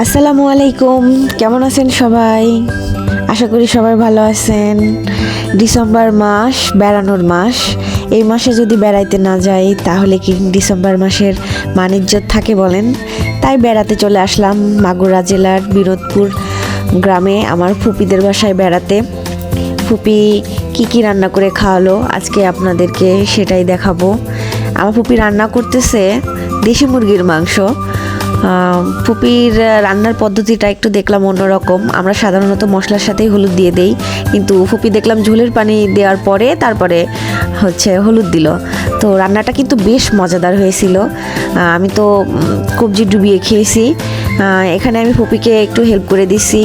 আসসালামু আলাইকুম, কেমন আছেন সবাই? আশা করি সবাই ভালো আছেন। ডিসেম্বর মাস বেড়ানোর মাস। এই মাসে যদি বেড়াইতে না যাই তাহলে কি ডিসেম্বর মাসের মানিজ্যত থাকে বলেন? তাই বেড়াতে চলে আসলাম মাগুরা জেলার বিনোদপুর গ্রামে আমার ফুপিদের বাসায় বেড়াতে। ফুপি কি রান্না করে খাওয়ালো আজকে আপনাদেরকে সেটাই দেখাবো। আমার ফুপি রান্না করতেছে দেশি মুরগির মাংস। ফুপির রান্নার পদ্ধতিটা একটু দেখলাম অন্যরকম। আমরা সাধারণত মশলার সাথেই হলুদ দিয়ে দেই, কিন্তু ফুপি দেখলাম ঝোলের পানি দেওয়ার পরে তারপরে হলুদ দিল। তো রান্নাটা কিন্তু বেশ মজাদার হয়েছিল। আমি তো কবজি ডুবিয়ে খেয়েছি। এখানে আমি ফুপিকে একটু হেল্প করে দিচ্ছি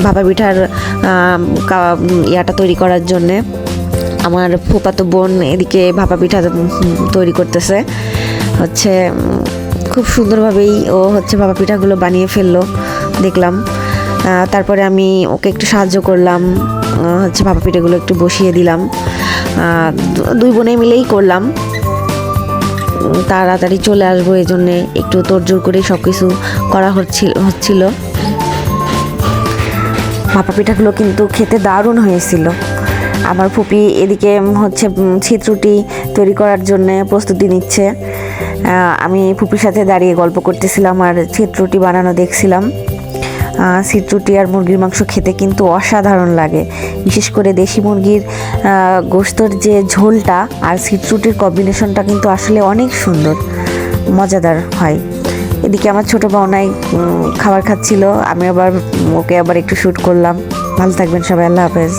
ভাপা পিঠার ইয়াটা তৈরি করার জন্যে। আমার ফুপাতো বোন এদিকে ভাপা পিঠা তৈরি করতেছে। খুব সুন্দরভাবেই ও ভাপা পিঠাগুলো বানিয়ে ফেললো দেখলাম। তারপরে আমি ওকে একটু সাহায্য করলাম, ভাপা পিঠাগুলো একটু বসিয়ে দিলাম। দুই বোনে মিলেই করলাম, তাড়াতাড়ি চলে আসবো এই জন্যে একটু তোড়জোড় করে সব কিছু করা হচ্ছিল। ভাপা পিঠাগুলো কিন্তু খেতে দারুণ হয়েছিল। আমার ফুপি এদিকে ছিদ্রুটি তৈরি করার জন্য প্রস্তুতি নিচ্ছে। আমি ফুপির সাথে দাঁড়িয়ে গল্প করতেছিলাম আর ছিদ্রুটি বানানো দেখছিলাম। ছিদ্রুটি আর মুরগির মাংস খেতে কিন্তু অসাধারণ লাগে। বিশেষ করে দেশি মুরগির গোশতর যে ঝোলটা আর ছিদ্রুটির কম্বিনেশনটা কিন্তু আসলে অনেক সুন্দর, মজাদার হয়। এদিকে আমার ছোটো বোনাই খাবার খাচ্ছিল, আমি ওকে একটু শ্যুট করলাম। ভালো থাকবেন সবাই, আল্লাহ হাফেজ।